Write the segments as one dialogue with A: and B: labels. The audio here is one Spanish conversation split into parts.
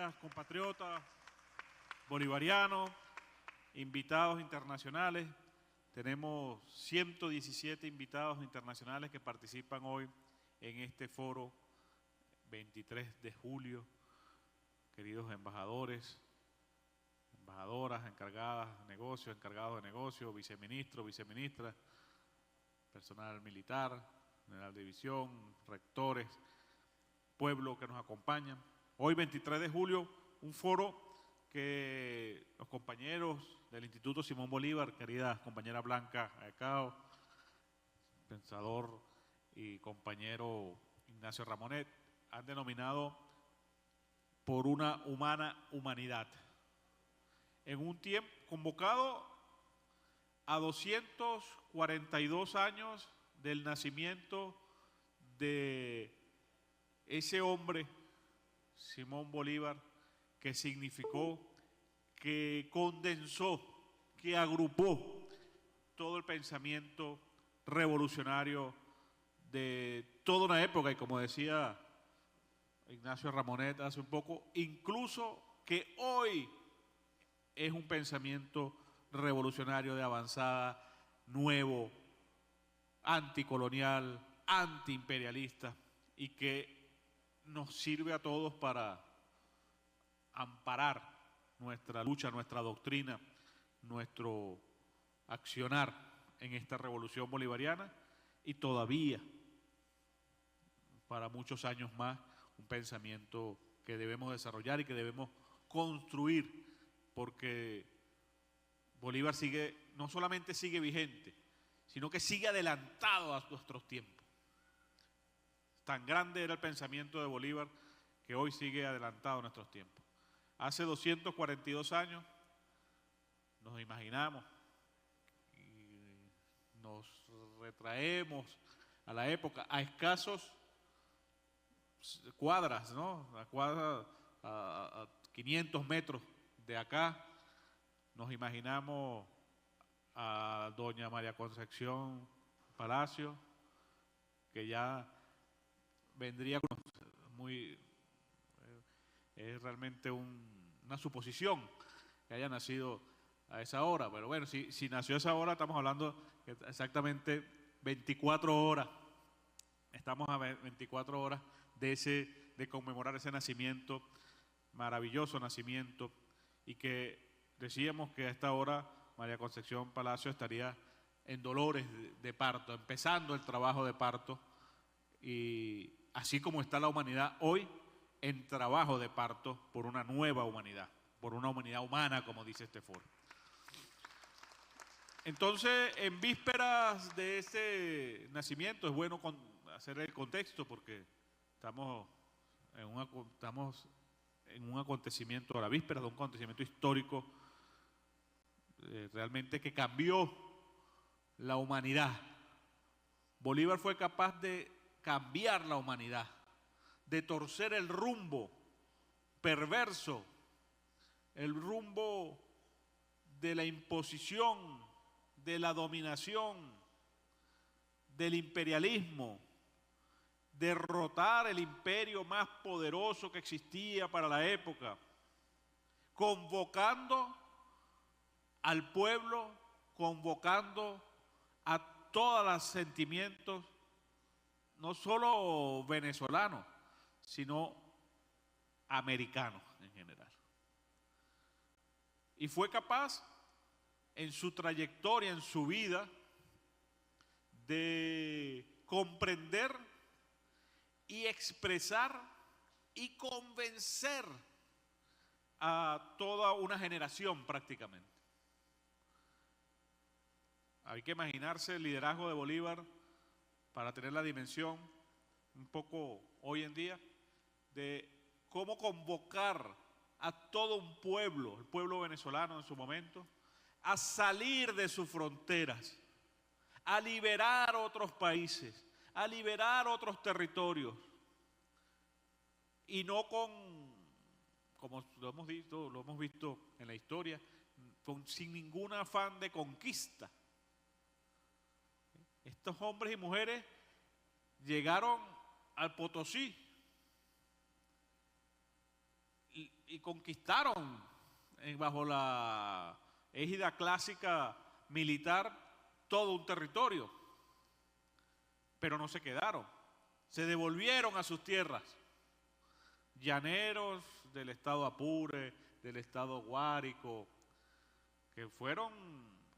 A: días, compatriotas bolivarianos, invitados internacionales. Tenemos 117 invitados internacionales que participan hoy en este foro 23 de julio. Queridos embajadores, embajadoras, encargadas de negocios, encargados de negocios, viceministros, viceministras, personal militar, general de división, rectores, pueblo que nos acompaña. Hoy, 23 de julio, un foro que los compañeros del Instituto Simón Bolívar, querida compañera Blanca Aecao, pensador y compañero Ignacio Ramonet, han denominado por una humana humanidad. En un tiempo convocado a 242 años del nacimiento de ese hombre, Simón Bolívar, que significó, que condensó, que agrupó todo el pensamiento revolucionario de toda una época, y como decía Ignacio Ramonet hace un poco, incluso que hoy es un pensamiento revolucionario de avanzada, nuevo, anticolonial, antiimperialista, y que nos sirve a todos para amparar nuestra lucha, nuestra doctrina, nuestro accionar en esta revolución bolivariana, y todavía para muchos años más un pensamiento que debemos desarrollar y que debemos construir, porque Bolívar sigue, no solamente sigue vigente, sino que sigue adelantado a nuestros tiempos. Tan grande era el pensamiento de Bolívar que hoy sigue adelantado a nuestros tiempos. Hace 242 años nos imaginamos y nos retraemos a la época, a escasos cuadras, ¿no? A cuadras, a 500 metros de acá, nos imaginamos a doña María Concepción Palacio, que ya vendría muy... es realmente una suposición que haya nacido a esa hora, pero bueno, si nació a esa hora, estamos hablando exactamente 24 horas, estamos a 24 horas de conmemorar ese nacimiento, maravilloso nacimiento, y que decíamos que a esta hora María Concepción Palacio estaría en dolores de parto, empezando el trabajo de parto, y así como está la humanidad hoy, en trabajo de parto por una nueva humanidad, por una humanidad humana, como dice este foro. Entonces, en vísperas de ese nacimiento, es bueno hacer el contexto, porque estamos en un acontecimiento, a la víspera de un acontecimiento histórico, realmente que cambió la humanidad. Bolívar fue capaz de cambiar la humanidad, de torcer el rumbo perverso, el rumbo de la imposición, de la dominación, del imperialismo, derrotar el imperio más poderoso que existía para la época, convocando al pueblo, convocando a todos los sentimientos, no solo venezolanos, sino americanos en general. Y fue capaz, en su trayectoria, en su vida, de comprender y expresar y convencer a toda una generación prácticamente. Hay que imaginarse el liderazgo de Bolívar para tener la dimensión un poco hoy en día de cómo convocar a todo un pueblo, el pueblo venezolano en su momento, a salir de sus fronteras, a liberar otros países, a liberar otros territorios, y no como lo hemos visto en la historia, sin ningún afán de conquista. Estos hombres y mujeres llegaron al Potosí y y conquistaron bajo la égida clásica militar todo un territorio, pero no se quedaron, se devolvieron a sus tierras. Llaneros del estado Apure, del estado Guárico, que fueron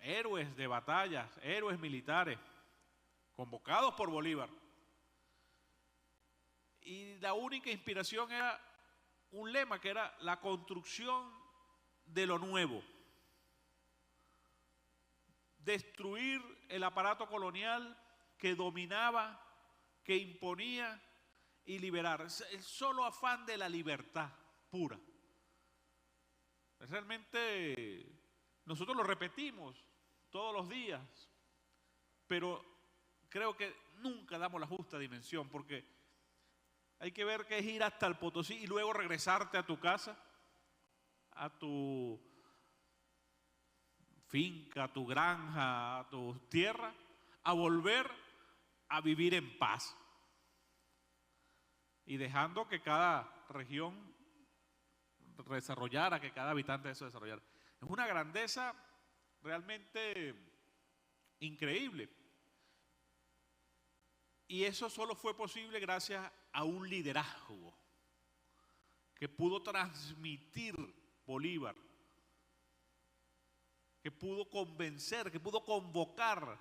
A: héroes de batallas, héroes militares, convocados por Bolívar. Y la única inspiración era un lema que era la construcción de lo nuevo. Destruir el aparato colonial que dominaba, que imponía y liberar. El solo afán de la libertad pura. Realmente nosotros lo repetimos todos los días, pero creo que nunca damos la justa dimensión, porque hay que ver que es ir hasta el Potosí y luego regresarte a tu casa, a tu finca, a tu granja, a tu tierra, a volver a vivir en paz y dejando que cada región desarrollara, que cada habitante de eso desarrollara. Es una grandeza realmente increíble. Y eso solo fue posible gracias a un liderazgo que pudo transmitir Bolívar, que pudo convencer, que pudo convocar,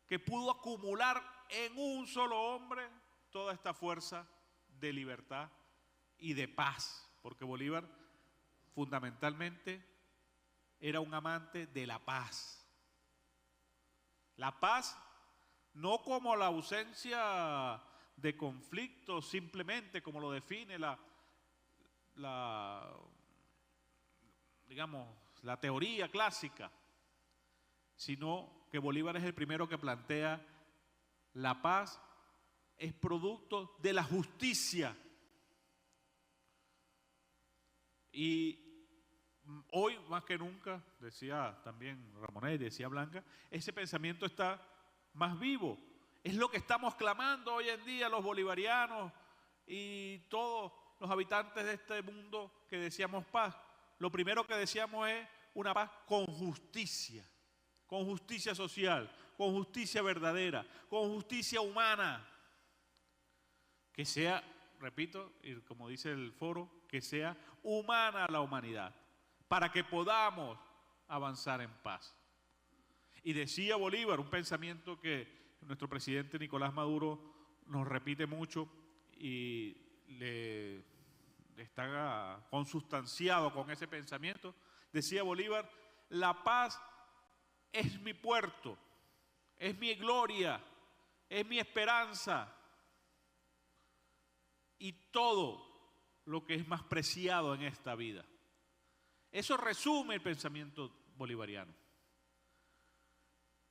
A: que pudo acumular en un solo hombre toda esta fuerza de libertad y de paz, porque Bolívar fundamentalmente era un amante de la paz. La paz no como la ausencia de conflictos, simplemente como lo define digamos, la teoría clásica, sino que Bolívar es el primero que plantea la paz es producto de la justicia. Y hoy más que nunca, decía también Ramonet, decía Blanca, ese pensamiento está más vivo. Es lo que estamos clamando hoy en día los bolivarianos y todos los habitantes de este mundo que deseamos paz. Lo primero que deseamos es una paz con justicia social, con justicia verdadera, con justicia humana. Que sea, repito, y como dice el foro, que sea humana la humanidad, para que podamos avanzar en paz. Y decía Bolívar, un pensamiento que nuestro presidente Nicolás Maduro nos repite mucho y le está consustanciado con ese pensamiento, decía Bolívar, la paz es mi puerto, es mi gloria, es mi esperanza y todo lo que es más preciado en esta vida. Eso resume el pensamiento bolivariano.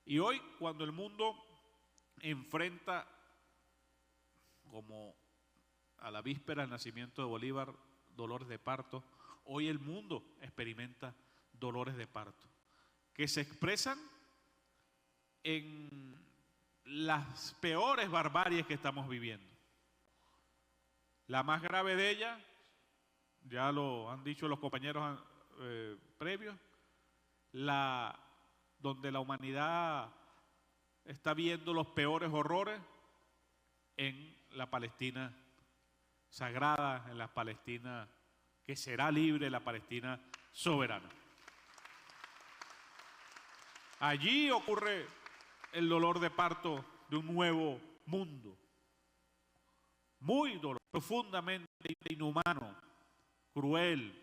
A: Y hoy, cuando el mundo enfrenta, como a la víspera del nacimiento de Bolívar, dolores de parto, hoy el mundo experimenta dolores de parto, que se expresan en las peores barbaries que estamos viviendo. La más grave de ellas, ya lo han dicho los compañeros previos, donde la humanidad está viendo los peores horrores en la Palestina sagrada, en la Palestina que será libre, la Palestina soberana. Allí ocurre el dolor de parto de un nuevo mundo, muy doloroso, profundamente inhumano, cruel,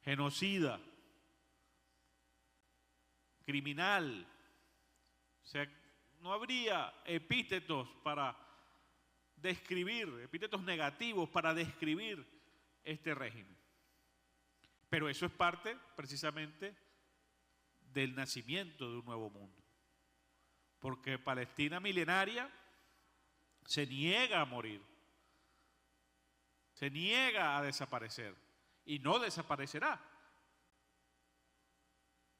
A: genocida, criminal. O sea, no habría epítetos para describir, epítetos negativos para describir este régimen. Pero eso es parte precisamente del nacimiento de un nuevo mundo. Porque Palestina milenaria se niega a morir, se niega a desaparecer y no desaparecerá.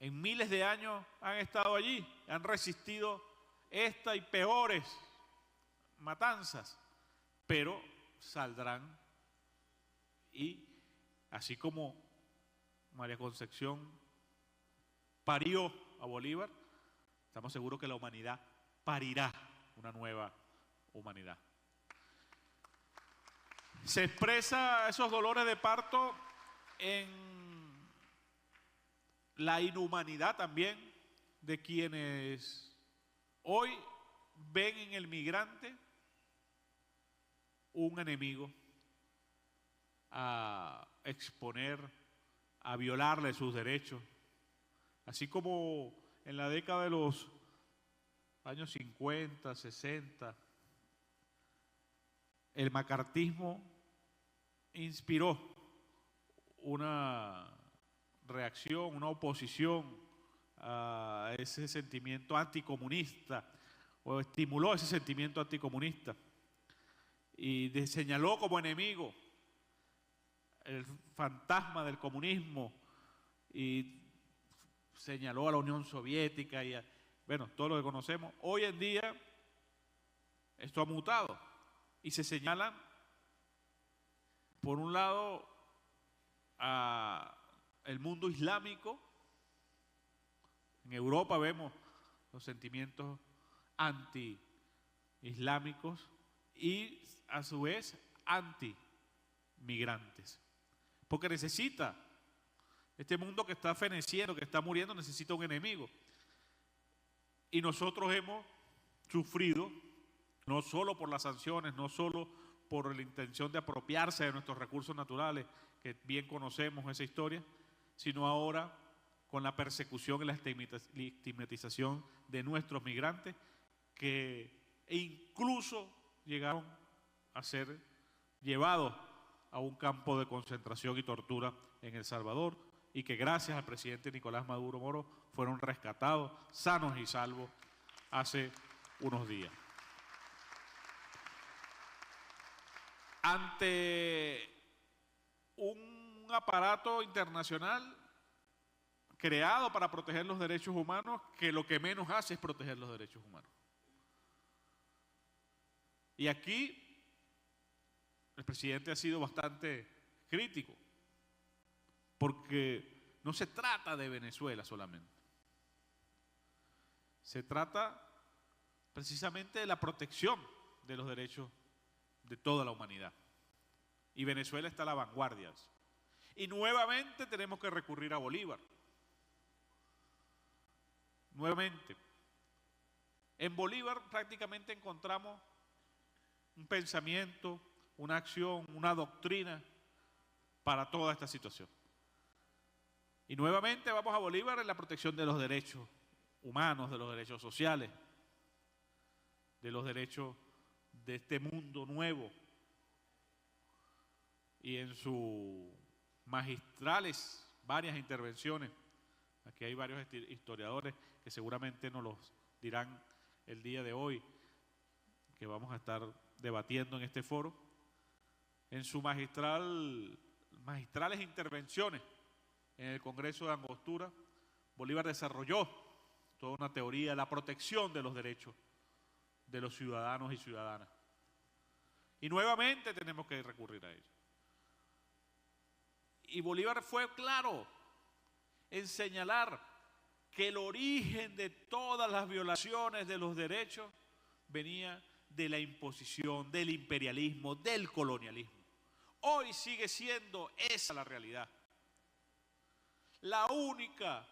A: En miles de años han estado allí, han resistido esta y peores matanzas, pero saldrán así como María Concepción parió a Bolívar, estamos seguros que la humanidad parirá una nueva humanidad. Se expresa esos dolores de parto en la inhumanidad también de quienes hoy ven en el migrante un enemigo a exponer, a violarle sus derechos, así como en la década de los años 50, 60, el macartismo inspiró una reacción, una oposición a ese sentimiento anticomunista, o estimuló ese sentimiento anticomunista y señaló como enemigo el fantasma del comunismo y señaló a la Unión Soviética y bueno, todo lo que conocemos. Hoy en día esto ha mutado y se señala, por un lado, el mundo islámico. En Europa vemos los sentimientos anti-islámicos y a su vez anti-migrantes. Porque necesita, este mundo que está feneciendo, que está muriendo, necesita un enemigo. Y nosotros hemos sufrido, no solo por las sanciones, no solo por la intención de apropiarse de nuestros recursos naturales, que bien conocemos esa historia, sino ahora con la persecución y la estigmatización de nuestros migrantes, que incluso llegaron a ser llevados a un campo de concentración y tortura en El Salvador, y que gracias al presidente Nicolás Maduro Moro fueron rescatados sanos y salvos hace unos días. Ante un aparato internacional creado para proteger los derechos humanos, que lo que menos hace es proteger los derechos humanos. Y aquí el presidente ha sido bastante crítico, porque no se trata de Venezuela solamente. Se trata precisamente de la protección de los derechos de toda la humanidad. Y Venezuela está a la vanguardia. Y nuevamente tenemos que recurrir a Bolívar. Nuevamente. En Bolívar prácticamente encontramos un pensamiento, una acción, una doctrina para toda esta situación. Y nuevamente vamos a Bolívar en la protección de los derechos humanos, de los derechos sociales, de los derechos de este mundo nuevo. Y en sus magistrales varias intervenciones, aquí hay varios historiadores que seguramente nos los dirán el día de hoy, que vamos a estar debatiendo en este foro, en sus magistrales intervenciones en el Congreso de Angostura, Bolívar desarrolló toda una teoría de la protección de los derechos de los ciudadanos y ciudadanas. Y nuevamente tenemos que recurrir a ello. Y Bolívar fue claro en señalar que el origen de todas las violaciones de los derechos venía de la imposición, del imperialismo, del colonialismo. Hoy sigue siendo esa la realidad. La única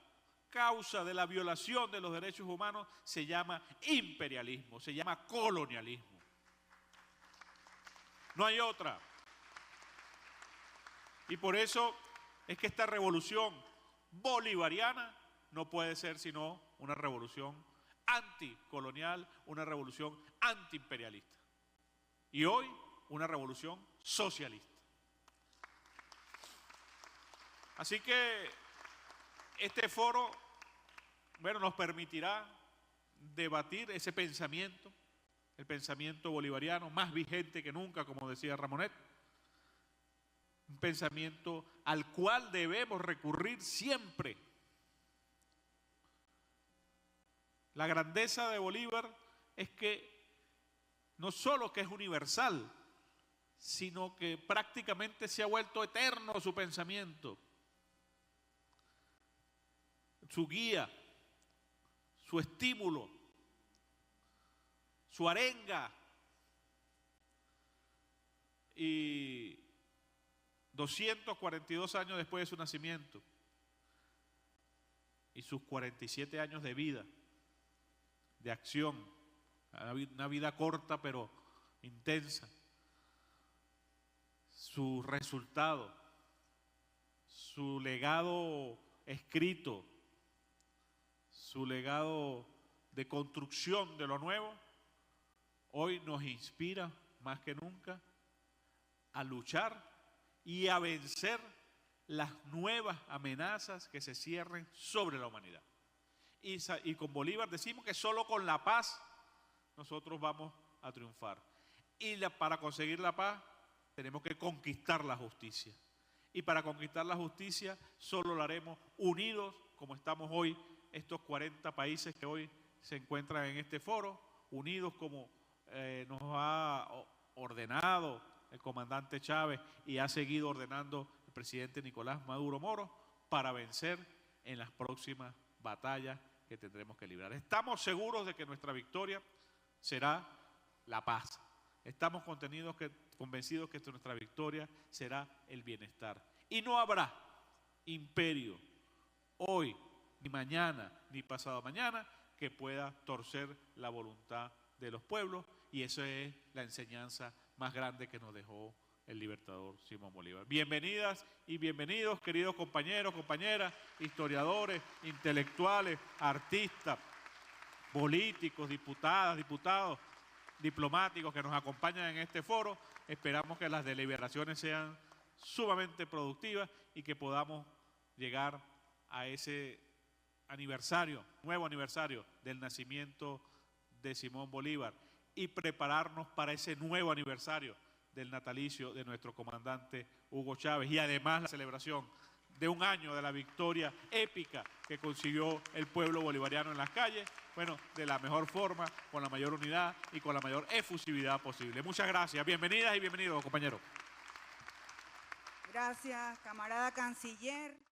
A: causa de la violación de los derechos humanos se llama imperialismo, se llama colonialismo. No hay otra. Y por eso es que esta revolución bolivariana no puede ser sino una revolución anticolonial, una revolución antiimperialista. Y hoy, una revolución socialista. Así que este foro, bueno, nos permitirá debatir ese pensamiento, el pensamiento bolivariano, más vigente que nunca, como decía Ramonet, un pensamiento al cual debemos recurrir siempre. La grandeza de Bolívar es que no solo que es universal, sino que prácticamente se ha vuelto eterno su pensamiento, su guía, su estímulo, su arenga. Y 242 años después de su nacimiento y sus 47 años de vida, de acción, una vida corta pero intensa, su resultado, su legado escrito, su legado de construcción de lo nuevo, hoy nos inspira más que nunca a luchar y a vencer las nuevas amenazas que se cierren sobre la humanidad. Y con Bolívar decimos que solo con la paz nosotros vamos a triunfar. Y para conseguir la paz tenemos que conquistar la justicia. Y para conquistar la justicia solo lo haremos unidos, como estamos hoy, estos 40 países que hoy se encuentran en este foro, unidos como nos ha ordenado el comandante Chávez y ha seguido ordenando el presidente Nicolás Maduro Moro, para vencer en las próximas batallas que tendremos que librar. Estamos seguros de que nuestra victoria será la paz. Estamos convencidos que nuestra victoria será el bienestar. Y no habrá imperio hoy, ni mañana, ni pasado mañana, que pueda torcer la voluntad de los pueblos, y esa es la enseñanza más grande que nos dejó el libertador Simón Bolívar. Bienvenidas y bienvenidos, queridos compañeros, compañeras, historiadores, intelectuales, artistas, políticos, diputadas, diputados, diplomáticos que nos acompañan en este foro. Esperamos que las deliberaciones sean sumamente productivas y que podamos llegar a ese aniversario, nuevo aniversario del nacimiento de Simón Bolívar, y prepararnos para ese nuevo aniversario del natalicio de nuestro comandante Hugo Chávez, y además la celebración de un año de la victoria épica que consiguió el pueblo bolivariano en las calles, bueno, de la mejor forma, con la mayor unidad y con la mayor efusividad posible. Muchas gracias, bienvenidas y bienvenidos, compañeros.
B: Gracias, camarada canciller.